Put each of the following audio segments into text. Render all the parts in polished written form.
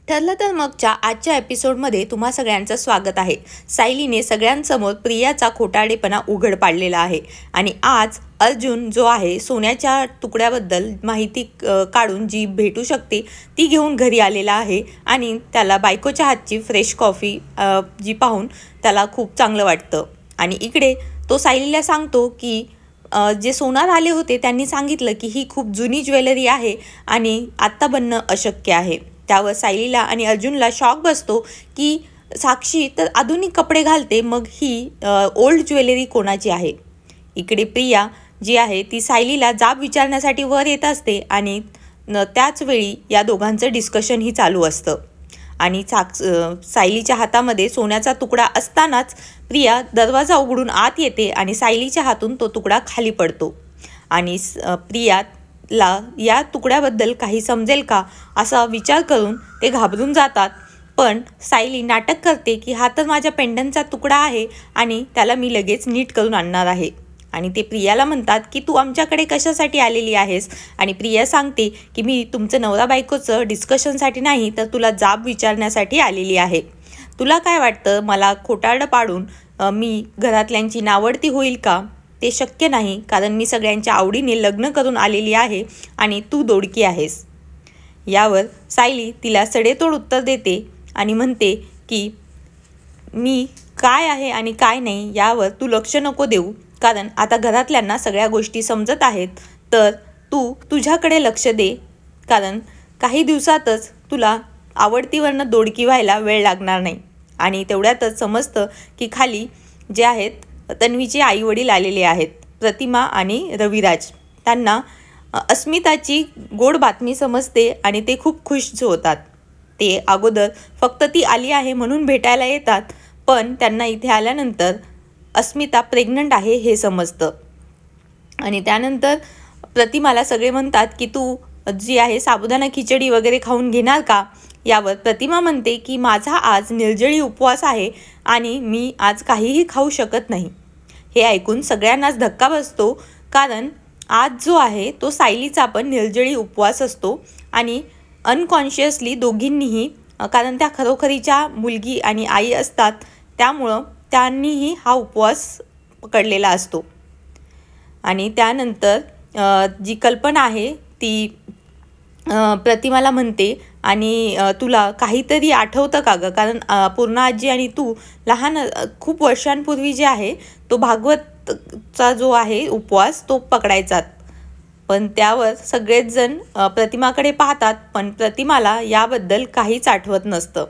ठरलं तर मगच्या आजच्या एपिसोडमध्ये तुम्हा सगळ्यांचं स्वागत आहे। सायलीने सगळ्यांसमोर प्रियाचा खोटारडेपणा उघड पाडलेला आहे आणि आज अर्जुन जो आहे सोन्याच्या तुकड्याबद्दल माहिती काढून जी भेटू शकते ती घेऊन घरी आलेला आहे आणि त्याला बायकोच्या हातची फ्रेश कॉफी जी पाहून त्याला खूप चांगलं वाटतं। आणि इकडे तो सायलीला सांगतो की जे सोनार आले होते त्यांनी सांगितलं की ही खूप जुनी ज्वेलरी आहे आणि आत्ता बनणं अशक्य आहे। त्यावर सायलीला आणि अर्जुनला शॉक बसतो की साक्षी तर आधुनिक कपडे घालते, मग ही ओल्ड ज्वेलरी कोणाची आहे। इकडे प्रिया जी आहे ती सायलीला जाब विचारण्यासाठी वर येत असते आणि त्याच वेळी या दोघांचं डिस्कशनही चालू असतं आणि सायलीच्या हातामध्ये सोन्याचा तुकडा असतानाच प्रिया दरवाजा उघडून आत येते आणि सायलीच्या हातून तो तुकडा खाली पडतो आणि प्रियाला या तुकड्याबद्दल काही समजेल का असा विचार करून ते घाबरून जातात। पण सायली नाटक करते की हा तर माझ्या पेंडंटचा तुकडा आहे आणि त्याला मी लगेच नीट करून आणणार आहे आणि ते प्रियाला म्हणतात की तू आमच्याकडे कशासाठी आलेली आहेस। आणि प्रिया सांगते की मी तुमचं नवरा बायकोचं डिस्कशनसाठी नाही तर तुला जाब विचारण्यासाठी आलेली आहे। तुला काय वाटतं, मला खोटारडं पाडून मी घरातल्यांची नावडती होईल का? ते शक्य नाही, कारण मी सगळ्यांच्या आवडीने लग्न करून आलेली आहे आणि तू दोडकी आहेस। यावर सायली तिला सडेतोड उत्तर देते आणि म्हणते की मी काय आहे आणि काय नाही यावर तू लक्ष नको देऊ, कारण आता घरातल्यांना सगळ्या गोष्टी समजत आहेत, तर तू तुझ्याकडे लक्ष दे, कारण काही दिवसातच तुला आवडतीवरनं दोडकी व्हायला वेळ लागणार नाही। आणि तेवढ्यातच समजतं की खाली जे आहेत तन्वीचे आईवडील आलेले आहेत, प्रतिमा आणि रविराज। त्यांना अस्मिताची गोड बातमी समजते आणि ते खूप खुश होतात। ते अगोदर फक्त ती आली आहे म्हणून भेटायला येतात, पण त्यांना इथे आल्यानंतर अस्मिता प्रेग्नंट आहे हे समजतं आणि त्यानंतर प्रतिमाला सगळे म्हणतात की तू जी आहे साबुदाणा खिचडी वगैरे खाऊन घेणार का? यावर प्रतिमा म्हणते की माझा आज निर्जळी उपवास आहे आणि मी आज काहीही खाऊ शकत नाही। हे ऐकून सगळ्यांनाच धक्का बसतो, कारण आज जो आहे तो सायलीचा पण निर्जळी उपवास असतो आणि अनकॉन्शियसली दोघींनीही, कारण त्या खरोखरीच्या मुलगी आणि आई असतात त्यामुळं त्यांनीही हा उपवास पकडलेला असतो। आणि त्यानंतर जी कल्पना आहे ती प्रतिमाला म्हणते आणि तुला काहीतरी आठवतं का गं, कारण पूर्णा आजी आणि तू लहान खूप वर्षांपूर्वी जे आहे तो भागवतचा जो आहे उपवास तो पकडायचात। पण त्यावर सगळेच जण प्रतिमाकडे पाहतात, पण प्रतिमाला याबद्दल काहीच आठवत नसतं।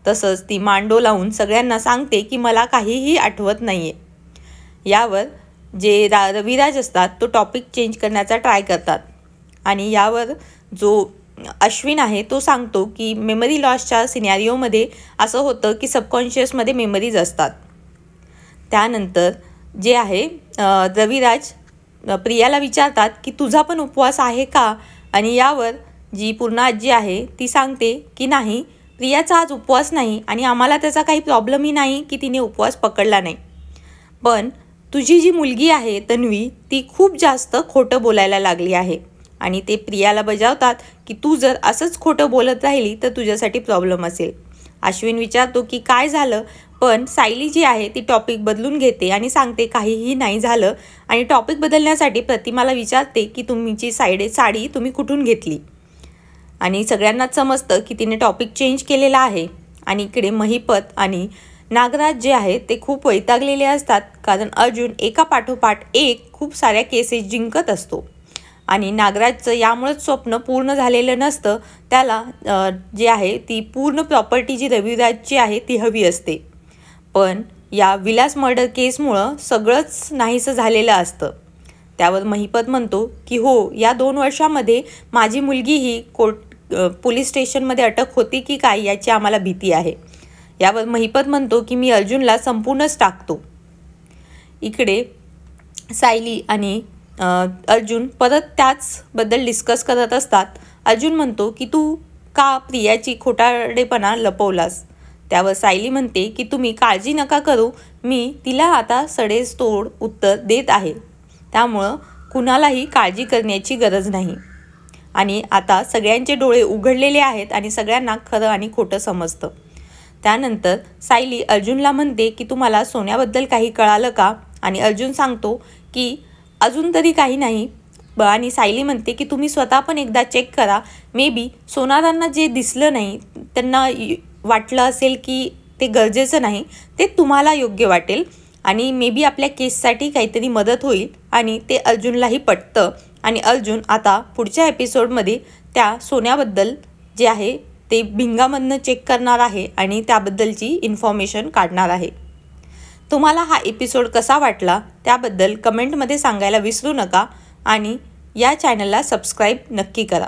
तसंच ती मांडो लावून सगळ्यांना सांगते की मला काहीही आठवत नाही आहे। यावर जे रविराज असतात तो टॉपिक चेंज करण्याचा ट्राय करतात आणि यावर जो अश्विन आहे तो सांगतो की मेमरी लॉसच्या सिनॅरिओमध्ये असं होतं की सबकॉन्शियसमध्ये मेमरीज असतात। त्यानंतर जे आहे रविराज प्रियाला विचारतात की तुझा पण उपवास आहे का? आणि यावर जी पूर्णा आजी आहे ती सांगते की नाही, प्रियाचा आज उपवास नाही आणि आम्हाला त्याचा काही प्रॉब्लेमही नाही की तिने उपवास पकडला नाही, पण तुझी जी मुलगी आहे तन्वी ती खूप जास्त खोटं बोलायला लागली आहे। आणि ते प्रियाला बजावतात की तू जर असंच खोटं बोलत राहिली तर तुझ्यासाठी प्रॉब्लेम असेल। अश्विन विचारतो की काय झालं, पण सायली जी आहे ती टॉपिक बदलून घेते आणि सांगते काहीही नाही झालं आणि टॉपिक बदलण्यासाठी प्रतिमाला विचारते की तुमची साडी तुम्ही कुठून घेतली आणि सगळ्यांनाच समजतं की तिने टॉपिक चेंज केलेला आहे। आणि इकडे महिपत आणि नागराज जे आहे ते खूप वैतागलेले असतात, कारण अर्जुन एका पाठोपाठ एक खूप साऱ्या केसेस जिंकत असतो आणि नागराजचं यामुळेच स्वप्न पूर्ण झालेलं नसतं। त्याला जे आहे ती पूर्ण प्रॉपर्टी जी रविराजची आहे ती हवी असते, पण या विलास मर्डर केसमुळं सगळंच नाहीसं झालेलं असतं। त्यावर महिपत म्हणतो की हो, या 2 वर्षामध्ये माझी मुलगीही पोलीस स्टेशनमध्ये अटक होती की काय याची आम्हाला भीती आहे। यावर महिपत म्हणतो की मी अर्जुनला संपूर्णच टाकतो। इकडे सायली आणि अर्जुन परत त्याचबद्दल डिस्कस करत असतात। अर्जुन म्हणतो की तू का प्रियाची खोटारडेपणा लपवलास? त्यावर सायली म्हणते की तुम्ही काळजी नका करू, मी तिला आता सडेतोड उत्तर देत आहे, त्यामुळं कुणालाही काळजी करण्याची गरज नाही। आणि आता सगळ्यांचे डोळे उघडलेले आहेत आणि सगळ्यांना खरं आणि खोटं समजतं. त्यानंतर सायली अर्जुनला म्हणते की तुम्हाला सोन्याबद्दल काही कळालं का? आणि अर्जुन सांगतो की अजून तरी काही नाही. आणि सायली म्हणते की तुम्ही स्वतः पण एकदा चेक करा. मे बी सोनारांना जे दिसलं नाही त्यांना वाटलं असेल की ते गरजेचं नाही, ते तुम्हाला योग्य वाटेल आणि मे बी आपल्या केससाठी काहीतरी मदत होईल. आणि ते अर्जुनलाही पटतं आणि अर्जुन आता पुढच्या एपिसोडमध्ये त्या सोन्याबद्दल जे आहे ते भिंगामधनं चेक करणार आहे आणि त्याबद्दलची इन्फॉर्मेशन काढणार आहे. तुम्हाला हा एपिसोड कसा वाटला त्याबद्दल कमेंटमध्ये सांगायला विसरू नका आणि या चॅनलला सबस्क्राईब नक्की करा.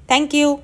थँक्यू.